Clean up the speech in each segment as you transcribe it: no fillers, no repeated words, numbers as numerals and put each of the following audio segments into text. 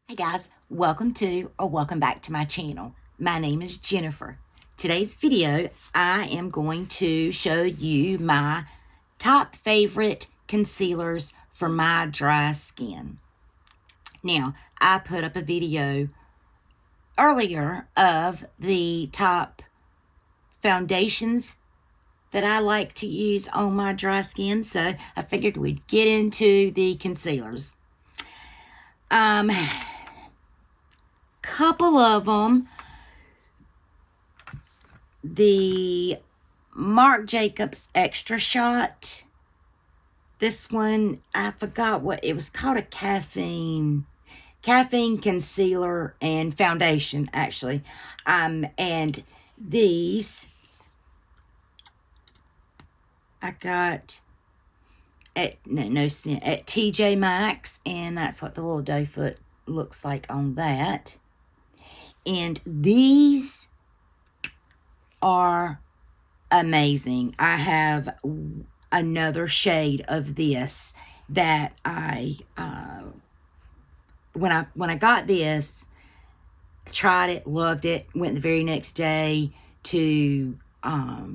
Hey guys, welcome to or welcome back to my channel. My name is Jennifer. Today's video, I am going to show you my top favorite concealers for my dry skin. Now, I put up a video earlier of the top foundations that I like to use on my dry skin, so I figured we'd get into the concealers. Couple of them, the Marc Jacobs Extra Shot. This one, I forgot what it was called, a caffeine concealer and foundation, actually. And these I got at no cent at TJ Maxx, and that's what the little doe foot looks like on that. And these are amazing. I have another shade of this that when I got this, tried it, loved it, went the very next day to I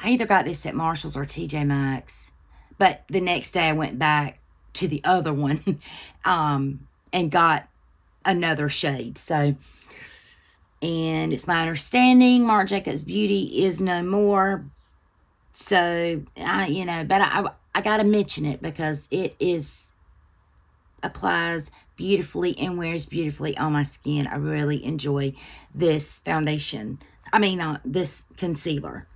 either got this at Marshall's or TJ Maxx, but the next day I went back to the other one and got another shade. So, and it's my understanding Marc Jacobs Beauty is no more. So, but I got to mention it because it applies beautifully and wears beautifully on my skin. I really enjoy this foundation. This concealer.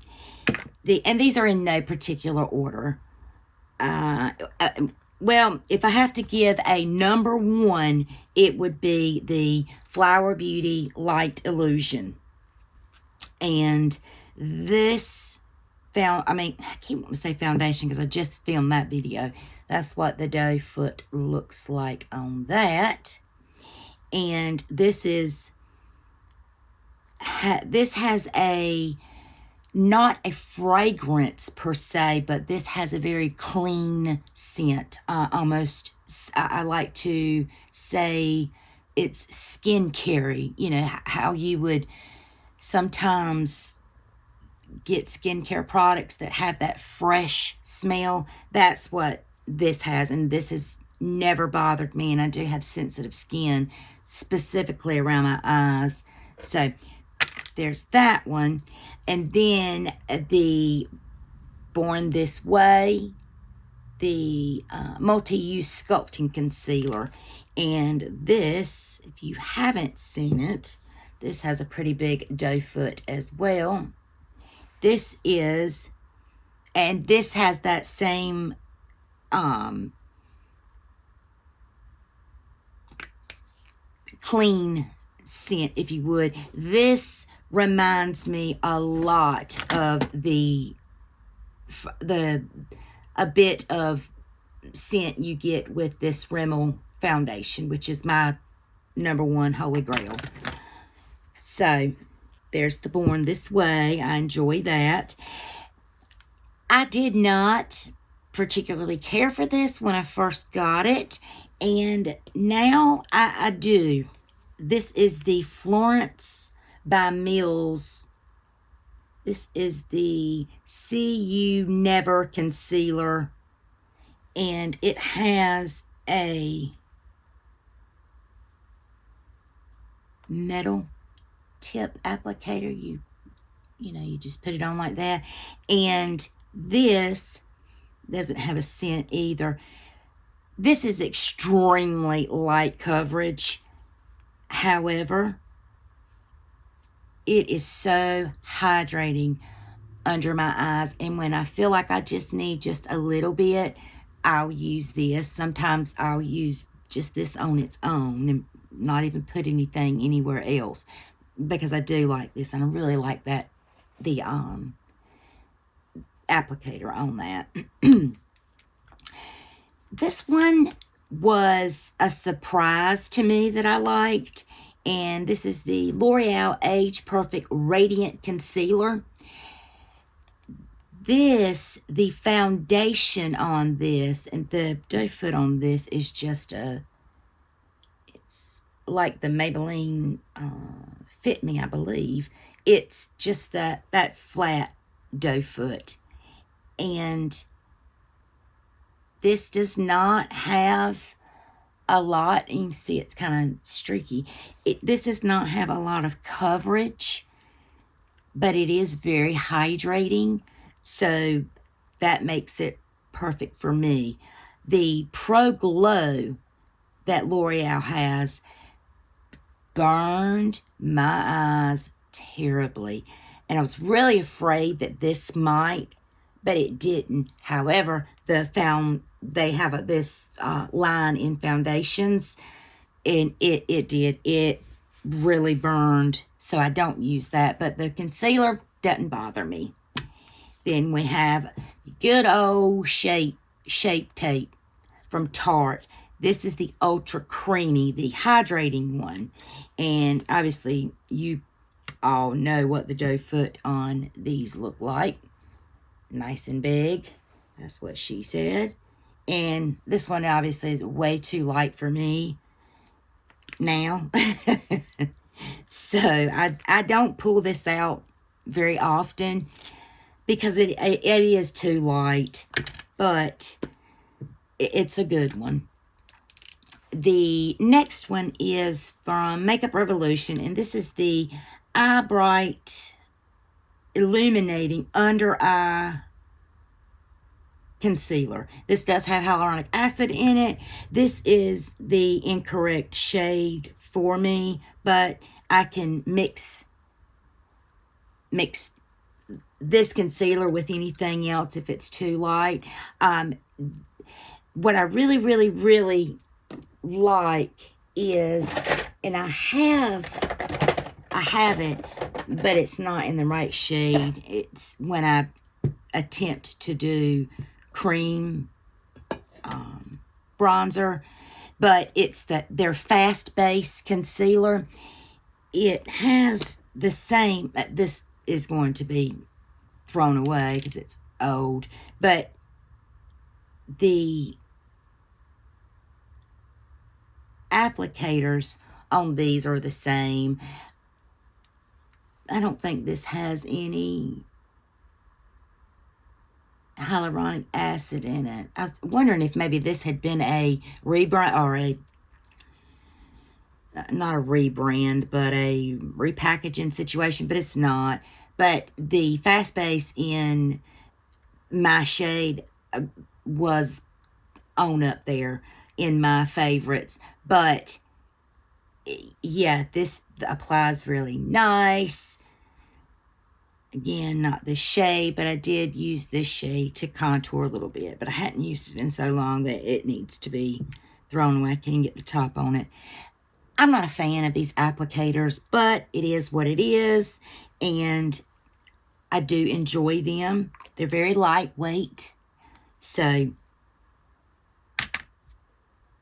And these are in no particular order. Well, if I have to give a number one, it would be the Flower Beauty Light Illusion. And this I keep wanting to say foundation because I just filmed that video. That's what the doe foot looks like on that. And this has not a fragrance per se, but this has a very clean scent. Almost, I like to say it's skincare. You know, how you would sometimes get skincare products that have that fresh smell. That's what this has, and this has never bothered me, and I do have sensitive skin, specifically around my eyes. So there's that one. And then the Born This Way, the multi-use sculpting concealer. And this, if you haven't seen it, this has a pretty big doe foot as well. This has that same clean scent, if you would. This reminds me a lot of a bit of scent you get with this Rimmel foundation, which is my number one holy grail. So there's the Born This Way. I enjoy that. I did not particularly care for this when I first got it, and now I do. This is the Florence by Mills. This is the See You Never concealer, and it has a metal tip applicator. You just put it on like that. And this doesn't have a scent either. This is extremely light coverage. However, it is so hydrating under my eyes. And when I feel like I just need just a little bit, I'll use this. Sometimes I'll use just this on its own and not even put anything anywhere else, because I do like this, and I really like that, the applicator on that. This one was a surprise to me that I liked, and this is the L'Oreal Age Perfect Radiant Concealer. The foundation on this and the doe foot on this is just like the Maybelline Fit Me, I believe. It's just that flat doe foot. And this does not have a lot. You can see it's kind of streaky. This does not have a lot of coverage, but it is very hydrating. So that makes it perfect for me. The Pro Glow that L'Oreal has burned my eyes terribly. And I was really afraid that this might, but it didn't. However, they have this line in foundations, and it did. It really burned, so I don't use that. But the concealer doesn't bother me. Then we have good old Shape Tape from Tarte. This is the Ultra Creamy, the hydrating one. And obviously, you all know what the doe foot on these look like. Nice and big. That's what she said. And this one obviously is way too light for me now. So I don't pull this out very often because it is too light, but it's a good one. The next one is from Makeup Revolution, and this is the Eye Bright Illuminating Under Eye Concealer. This does have hyaluronic acid in it. This is the incorrect shade for me, but I can mix this concealer with anything else if it's too light. What I really, really, really like is, and I have it, but it's not in the right shade. It's when I attempt to do cream bronzer, but it's their Fast Base concealer. It has the same, this is going to be thrown away because it's old, but the applicators on these are the same. I don't think this has any hyaluronic acid in it. I was wondering if maybe this had been a rebrand, or not a rebrand, but a repackaging situation, but it's not. But the Fast Base in my shade was on up there in my favorites. But yeah, this applies really nice. Again, not this shade, but I did use this shade to contour a little bit. But I hadn't used it in so long that it needs to be thrown away. I can't get the top on it. I'm not a fan of these applicators, but it is what it is. And I do enjoy them. They're very lightweight. So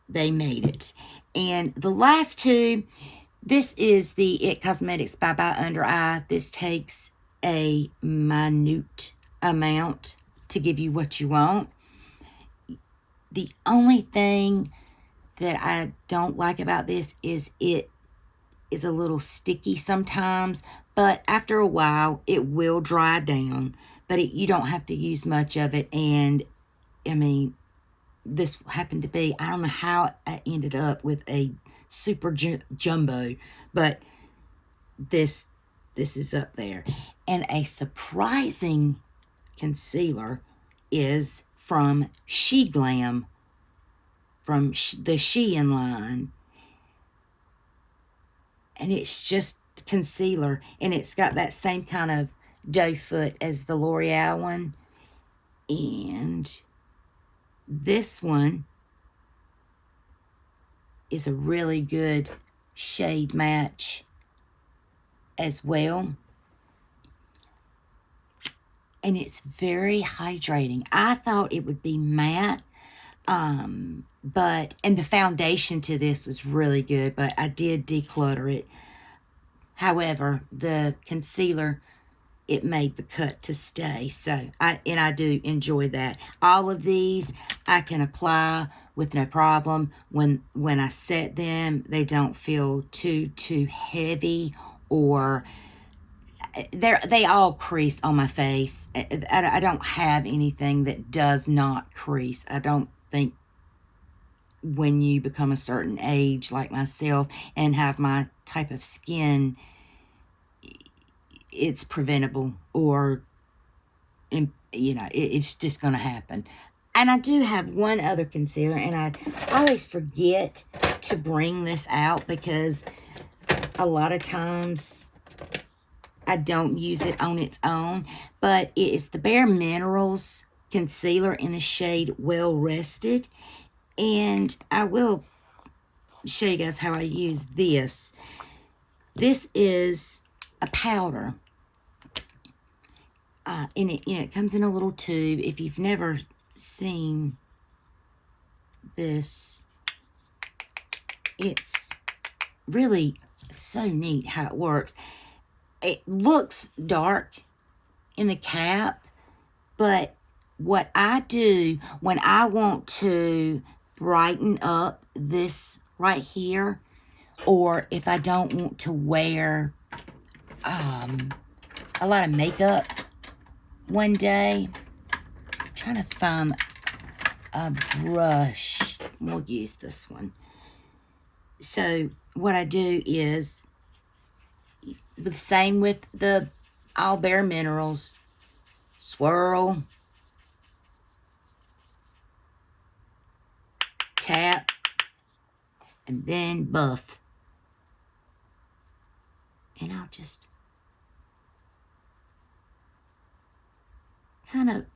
they made it. And the last two, this is the IT Cosmetics Bye Bye Under Eye. This takes a minute amount to give you what you want. The only thing that I don't like about this is it is a little sticky sometimes, but after a while it will dry down, but you don't have to use much of it. And I mean, this happened to be, I don't know how I ended up with a super jumbo, but this is up there. And a surprising concealer is from She Glam, from the Shein line. And it's just concealer, and it's got that same kind of doe foot as the L'Oreal one. And this one is a really good shade match as well. And it's very hydrating. I thought it would be matte, and the foundation to this was really good, but I did declutter it. However, the concealer, it made the cut to stay. So I do enjoy that. All of these I can apply with no problem. When I set them, they don't feel too heavy, or they all crease on my face. I don't have anything that does not crease. I don't think when you become a certain age like myself and have my type of skin, it's preventable, or it's just going to happen. And I do have one other concealer, and I always forget to bring this out because a lot of times I don't use it on its own, but it is the Bare Minerals concealer in the shade Well Rested. And I will show you guys how I use this. This is a powder. And it comes in a little tube. If you've never seen this, it's really so neat how it works. It looks dark in the cap, but what I do when I want to brighten up this right here, or if I don't want to wear a lot of makeup one day, I'm trying to find a brush. We'll use this one. So what I do is, the same with the All Bare Minerals, swirl, tap, and then buff. And I'll just kind of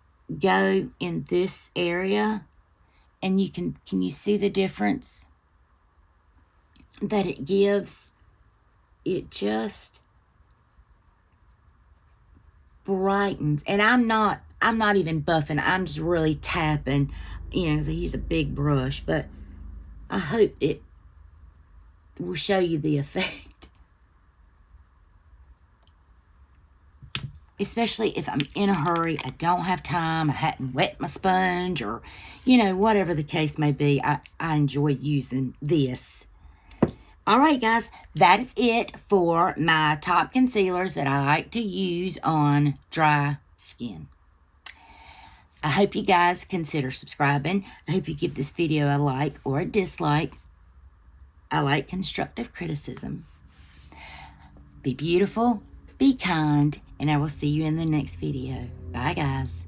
go in this area, and can you see the difference that it gives? It just brightens. And I'm not even buffing. I'm just really tapping, because I used a big brush, but I hope it will show you the effect. Especially if I'm in a hurry, I don't have time, I hadn't wet my sponge, or, whatever the case may be, I enjoy using this. All right, guys, that is it for my top concealers that I like to use on dry skin. I hope you guys consider subscribing. I hope you give this video a like or a dislike. I like constructive criticism. Be beautiful, be kind, and I will see you in the next video. Bye, guys.